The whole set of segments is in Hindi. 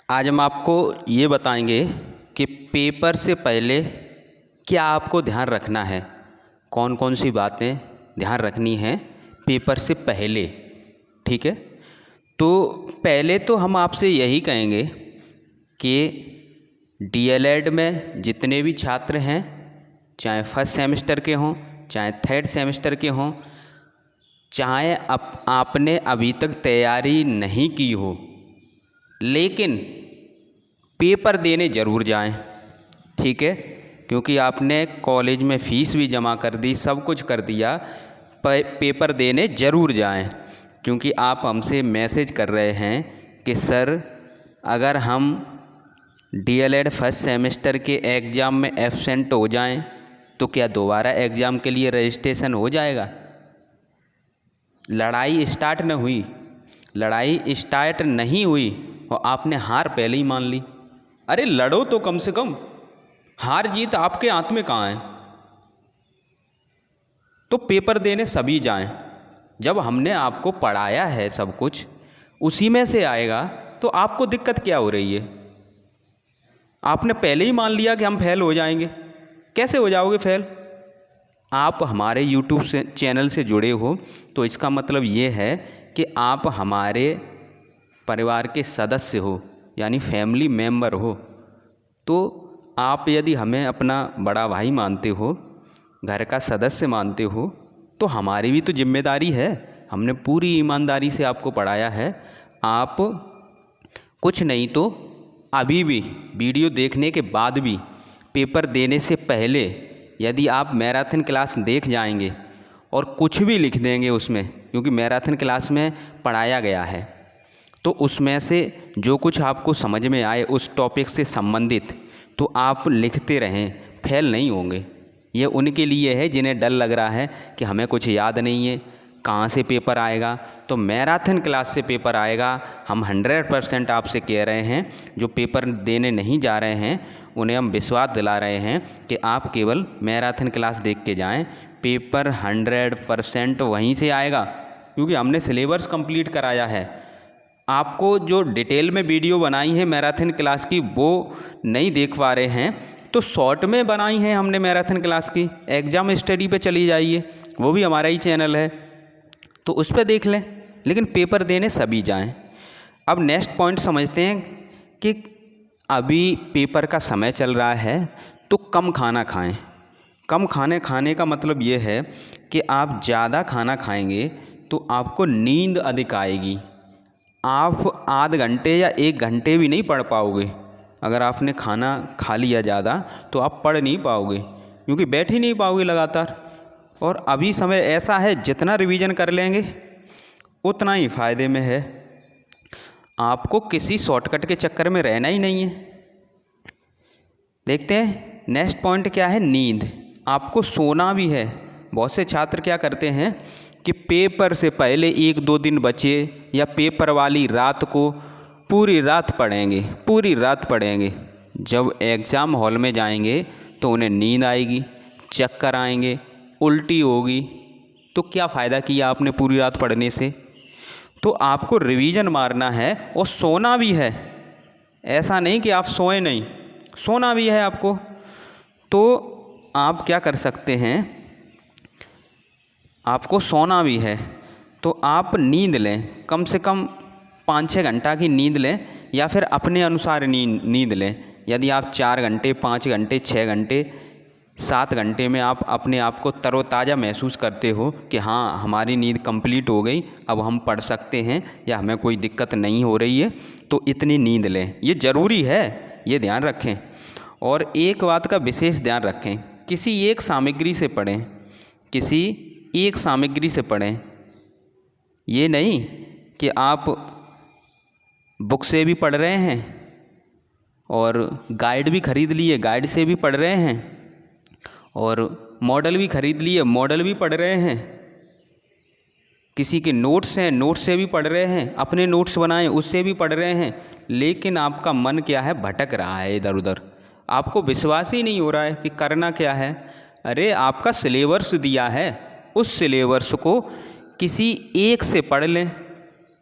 आज हम आपको ये बताएंगे कि पेपर से पहले क्या आपको ध्यान रखना है, कौन कौन सी बातें ध्यान रखनी हैं पेपर से पहले। ठीक है, तो पहले तो हम आपसे यही कहेंगे कि डीएलएड में जितने भी छात्र हैं, चाहे फर्स्ट सेमेस्टर के हों चाहे थर्ड सेमेस्टर के हों, चाहे आपने अभी तक तैयारी नहीं की हो, लेकिन पेपर देने ज़रूर जाएं। ठीक है, क्योंकि आपने कॉलेज में फ़ीस भी जमा कर दी, सब कुछ कर दिया, पेपर देने ज़रूर जाएं। क्योंकि आप हमसे मैसेज कर रहे हैं कि सर अगर हम डीएलएड फर्स्ट सेमेस्टर के एग्ज़ाम में एब्सेंट हो जाएं तो क्या दोबारा एग्ज़ाम के लिए रजिस्ट्रेशन हो जाएगा। लड़ाई स्टार्ट न हुई, लड़ाई स्टार्ट नहीं हुई और आपने हार पहले ही मान ली। अरे लड़ो तो कम से कम, हार जीत आपके हाथ में कहाँ है। तो पेपर देने सभी जाएं। जब हमने आपको पढ़ाया है सब कुछ उसी में से आएगा तो आपको दिक्कत क्या हो रही है। आपने पहले ही मान लिया कि हम फेल हो जाएंगे। कैसे हो जाओगे फेल? आप हमारे यूट्यूब से चैनल से जुड़े हो तो इसका मतलब ये है कि आप हमारे परिवार के सदस्य हो, यानी फैमिली मेम्बर हो। तो आप यदि हमें अपना बड़ा भाई मानते हो, घर का सदस्य मानते हो, तो हमारी भी तो जिम्मेदारी है। हमने पूरी ईमानदारी से आपको पढ़ाया है। आप कुछ नहीं तो अभी भी वीडियो देखने के बाद भी पेपर देने से पहले यदि आप मैराथन क्लास देख जाएंगे और कुछ भी लिख देंगे उसमें, क्योंकि मैराथन क्लास में पढ़ाया गया है, तो उसमें से जो कुछ आपको समझ में आए उस टॉपिक से संबंधित तो आप लिखते रहें, फेल नहीं होंगे। ये उनके लिए है जिन्हें डर लग रहा है कि हमें कुछ याद नहीं है, कहाँ से पेपर आएगा। तो मैराथन क्लास से पेपर आएगा। हम 100% आपसे कह रहे हैं, जो पेपर देने नहीं जा रहे हैं उन्हें हम विश्वास दिला रहे हैं कि आप केवल मैराथन क्लास देख के जाएं। पेपर 100% वहीं से आएगा, क्योंकि हमने सिलेबस कंप्लीट कराया है। आपको जो डिटेल में वीडियो बनाई है मैराथन क्लास की वो नहीं देख पा रहे हैं, तो शॉर्ट में बनाई है हमने मैराथन क्लास की। एग्ज़ाम स्टडी पे चली जाइए, वो भी हमारा ही चैनल है, तो उस पर देख लें। लेकिन पेपर देने सभी जाएं। अब नेक्स्ट पॉइंट समझते हैं कि अभी पेपर का समय चल रहा है तो कम खाना खाएं। कम खाने का मतलब ये है कि आप ज़्यादा खाना खाएंगे तो आपको नींद अधिक आएगी। आप आध घंटे या 1 घंटे भी नहीं पढ़ पाओगे। अगर आपने खाना खा लिया ज़्यादा तो आप पढ़ नहीं पाओगे, क्योंकि बैठ ही नहीं पाओगे लगातार। और अभी समय ऐसा है जितना रिवीजन कर लेंगे उतना ही फ़ायदे में है। आपको किसी शॉर्टकट के चक्कर में रहना ही नहीं है। देखते हैं नेक्स्ट पॉइंट क्या है, नींद। आपको सोना भी है। बहुत से छात्र क्या करते हैं कि पेपर से पहले 1-2 दिन बचे या पेपर वाली रात को पूरी रात पढ़ेंगे। जब एग्ज़ाम हॉल में जाएंगे तो उन्हें नींद आएगी, चक्कर आएंगे, उल्टी होगी। तो क्या फ़ायदा किया आपने पूरी रात पढ़ने से। तो आपको रिवीजन मारना है और सोना भी है। ऐसा नहीं कि आप सोए नहीं, सोना भी है आपको। तो आप क्या कर सकते हैं, आपको सोना भी है तो आप नींद लें, कम से कम 5-6 घंटा की नींद लें, या फिर अपने अनुसार नींद लें। यदि आप 4 घंटे, 5 घंटे, 6 घंटे, 7 घंटे में आप अपने आप को तरोताज़ा महसूस करते हो कि हाँ हमारी नींद कंप्लीट हो गई, अब हम पढ़ सकते हैं या हमें कोई दिक्कत नहीं हो रही है, तो इतनी नींद लें। ये ज़रूरी है, ये ध्यान रखें। और एक बात का विशेष ध्यान रखें, किसी एक सामग्री से पढ़ें, किसी एक सामग्री से पढ़ें। ये नहीं कि आप बुक से भी पढ़ रहे हैं और गाइड भी ख़रीद लिए, गाइड से भी पढ़ रहे हैं, और मॉडल भी ख़रीद लिए, मॉडल भी पढ़ रहे हैं। किसी के नोट्स हैं, नोट्स से भी पढ़ रहे हैं, अपने नोट्स बनाए उससे भी पढ़ रहे हैं, लेकिन आपका मन क्या है, भटक रहा है इधर उधर। आपको विश्वास ही नहीं हो रहा है कि करना क्या है। अरे आपका सिलेबस दिया है, उस सिलेबस को किसी एक से पढ़ लें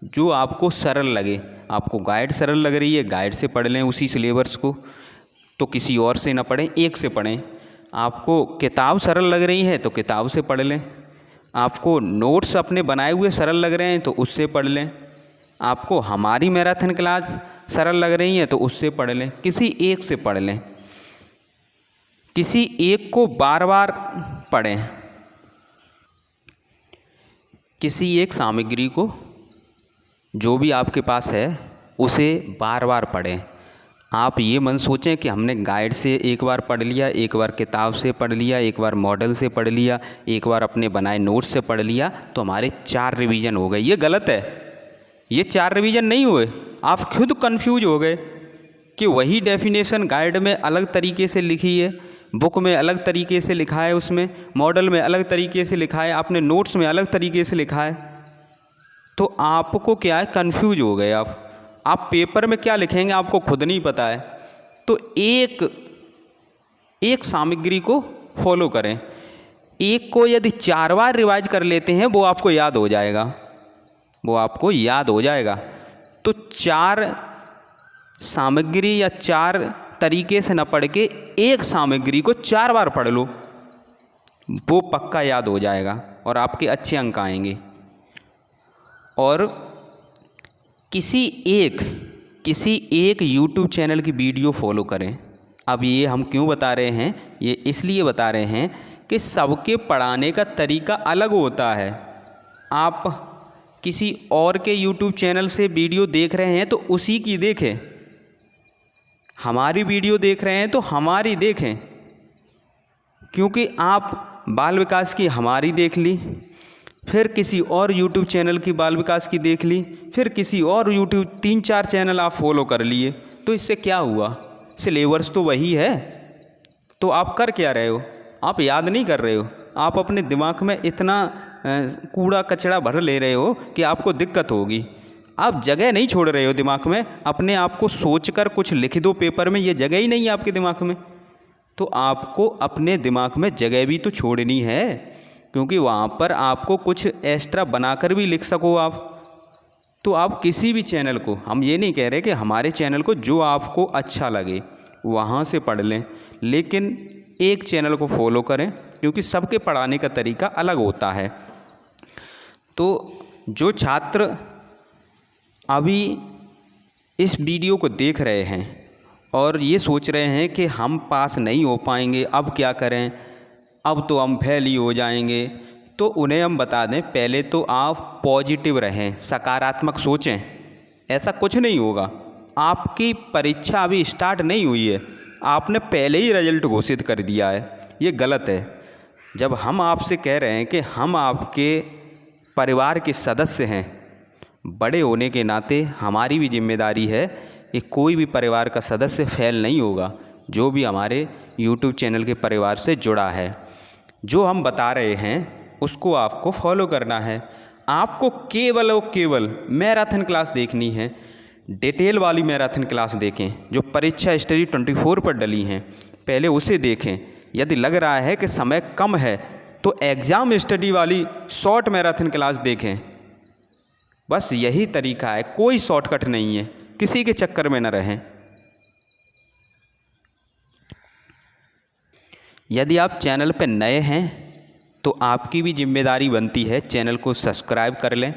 जो आपको सरल लगे। आपको गाइड सरल लग रही है, गाइड से पढ़ लें उसी सिलेबस को, तो किसी और से ना पढ़ें, एक से पढ़ें। आपको किताब सरल लग रही है तो किताब से पढ़ लें। आपको नोट्स अपने बनाए हुए सरल लग रहे हैं तो उससे पढ़ लें। आपको हमारी मैराथन क्लास सरल लग रही है तो उससे पढ़ लें, किसी एक से पढ़ लें। किसी एक को बार बार पढ़ें, किसी एक सामग्री को जो भी आपके पास है उसे बार बार पढ़ें। आप ये मन सोचें कि हमने गाइड से एक बार पढ़ लिया, एक बार किताब से पढ़ लिया, एक बार मॉडल से पढ़ लिया, एक बार अपने बनाए नोट्स से पढ़ लिया तो हमारे 4 रिवीजन हो गए। ये गलत है, ये 4 रिवीजन नहीं हुए। आप खुद कंफ्यूज हो गए कि वही डेफिनेशन गाइड में अलग तरीके से लिखी है, बुक में अलग तरीके से लिखा है, उसमें मॉडल में अलग तरीके से लिखा है, आपने नोट्स में अलग तरीके से लिखा है, तो आपको क्या है, कंफ्यूज हो गए आप पेपर में क्या लिखेंगे आपको खुद नहीं पता है। तो एक सामग्री को फॉलो करें। एक को यदि 4 बार रिवाइज कर लेते हैं वो आपको याद हो जाएगा, वो आपको याद हो जाएगा। तो 4 सामग्री या 4 तरीके से न पढ़ के एक सामग्री को 4 बार पढ़ लो, वो पक्का याद हो जाएगा और आपके अच्छे अंक आएंगे। और किसी एक YouTube चैनल की वीडियो फॉलो करें। अब ये हम क्यों बता रहे हैं, ये इसलिए बता रहे हैं कि सबके पढ़ाने का तरीका अलग होता है। आप किसी और के YouTube चैनल से वीडियो देख रहे हैं तो उसी की देखें, हमारी वीडियो देख रहे हैं तो हमारी देखें, क्योंकि आप बाल विकास की हमारी देख ली, फिर किसी और YouTube चैनल की बाल विकास की देख ली, फिर किसी और YouTube 3-4 चैनल आप फॉलो कर लिए, तो इससे क्या हुआ, सिलेबस तो वही है। तो आप कर क्या रहे हो, आप याद नहीं कर रहे हो, आप अपने दिमाग में इतना कूड़ा कचरा भर ले रहे हो कि आपको दिक्कत होगी। आप जगह नहीं छोड़ रहे हो दिमाग में, अपने आप को सोचकर कुछ लिख दो पेपर में, ये जगह ही नहीं है आपके दिमाग में। तो आपको अपने दिमाग में जगह भी तो छोड़नी है, क्योंकि वहाँ पर आपको कुछ एक्स्ट्रा बनाकर भी लिख सको आप। तो आप किसी भी चैनल को, हम ये नहीं कह रहे कि हमारे चैनल को जो आपको अच्छा लगे वहाँ से पढ़ लें, लेकिन एक चैनल को फॉलो करें, क्योंकि सबके पढ़ाने का तरीका अलग होता है। तो जो छात्र अभी इस वीडियो को देख रहे हैं और ये सोच रहे हैं कि हम पास नहीं हो पाएंगे, अब क्या करें, अब तो हम फेल ही हो जाएंगे, तो उन्हें हम बता दें, पहले तो आप पॉजिटिव रहें, सकारात्मक सोचें। ऐसा कुछ नहीं होगा, आपकी परीक्षा अभी स्टार्ट नहीं हुई है, आपने पहले ही रिजल्ट घोषित कर दिया है, ये गलत है। जब हम आपसे कह रहे हैं कि हम आपके परिवार के सदस्य हैं, बड़े होने के नाते हमारी भी जिम्मेदारी है कि कोई भी परिवार का सदस्य फेल नहीं होगा, जो भी हमारे YouTube चैनल के परिवार से जुड़ा है। जो हम बता रहे हैं उसको आपको फॉलो करना है। आपको केवल और केवल मैराथन क्लास देखनी है, डिटेल वाली मैराथन क्लास देखें जो परीक्षा स्टडी 24 पर डली हैं, पहले उसे देखें। यदि लग रहा है कि समय कम है तो एग्ज़ाम स्टडी वाली शॉर्ट मैराथन क्लास देखें। बस यही तरीका है, कोई शॉर्टकट नहीं है, किसी के चक्कर में न रहें। यदि आप चैनल पर नए हैं तो आपकी भी जिम्मेदारी बनती है चैनल को सब्सक्राइब कर लें।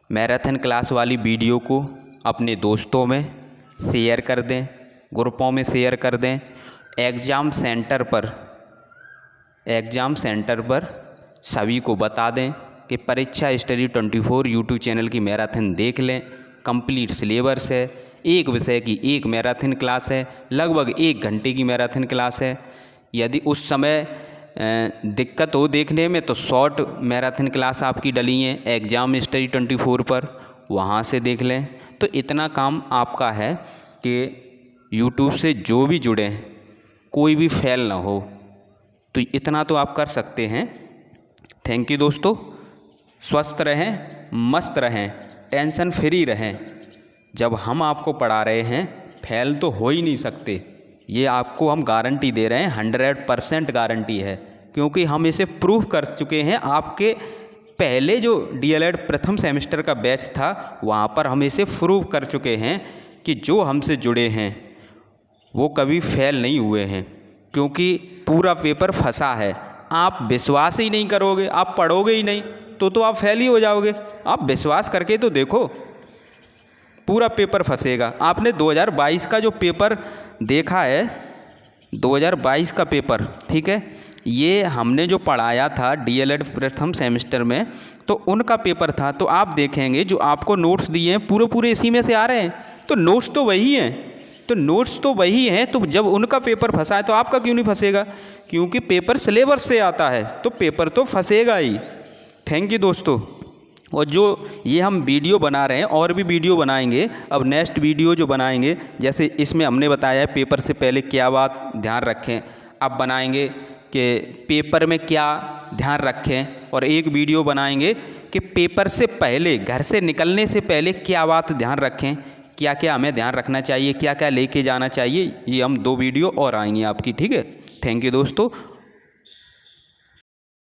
मैराथन क्लास वाली वीडियो को अपने दोस्तों में शेयर कर दें, ग्रुपों में शेयर कर दें। एग्ज़ाम सेंटर पर सभी को बता दें कि परीक्षा स्टडी 24 YouTube चैनल की मैराथन देख लें। कंप्लीट सिलेबस है, एक विषय की एक मैराथन क्लास है, लगभग 1 घंटे की मैराथन क्लास है। यदि उस समय दिक्कत हो देखने में तो शॉर्ट मैराथन क्लास आपकी डली हैं एग्ज़ाम स्टडी 24 पर, वहाँ से देख लें। तो इतना काम आपका है कि YouTube से जो भी जुड़े हैं कोई भी फेल ना हो, तो इतना तो आप कर सकते हैं। थैंक यू दोस्तों, स्वस्थ रहें, मस्त रहें, टेंशन फ्री रहें। जब हम आपको पढ़ा रहे हैं फेल तो हो ही नहीं सकते, ये आपको हम गारंटी दे रहे हैं, 100% गारंटी है, क्योंकि हम इसे प्रूव कर चुके हैं आपके पहले जो डीएलएड प्रथम सेमेस्टर का बैच था वहाँ पर हम इसे प्रूव कर चुके हैं कि जो हमसे जुड़े हैं वो कभी फेल नहीं हुए हैं, क्योंकि पूरा पेपर फंसा है। आप विश्वास ही नहीं करोगे, आप पढ़ोगे ही नहीं तो आप फेल ही हो जाओगे। आप विश्वास करके तो देखो, पूरा पेपर फंसेगा। आपने 2022 का जो पेपर देखा है, 2022 का पेपर, ठीक है, ये हमने जो पढ़ाया था डीएलएड प्रथम सेमेस्टर में, तो उनका पेपर था। तो आप देखेंगे जो आपको नोट्स दिए हैं पूरे इसी में से आ रहे हैं, तो नोट्स तो वही हैं। तो जब उनका पेपर फंसा है तो आपका क्यों नहीं फंसेगा? क्योंकि पेपर सिलेबस से आता है तो पेपर तो फंसेगा ही। थैंक यू दोस्तों। और जो ये हम वीडियो बना रहे हैं, और भी वीडियो बनाएंगे अब, नेक्स्ट वीडियो जो बनाएंगे, जैसे इसमें हमने बताया है पेपर से पहले क्या बात ध्यान रखें, अब बनाएंगे कि पेपर में क्या ध्यान रखें, और एक वीडियो बनाएंगे कि पेपर से पहले, घर से निकलने से पहले क्या बात ध्यान रखें, क्या क्या हमें ध्यान रखना चाहिए, क्या क्या लेके जाना चाहिए। ये हम 2 वीडियो और आएंगे आपकी, ठीक है। थैंक यू दोस्तों।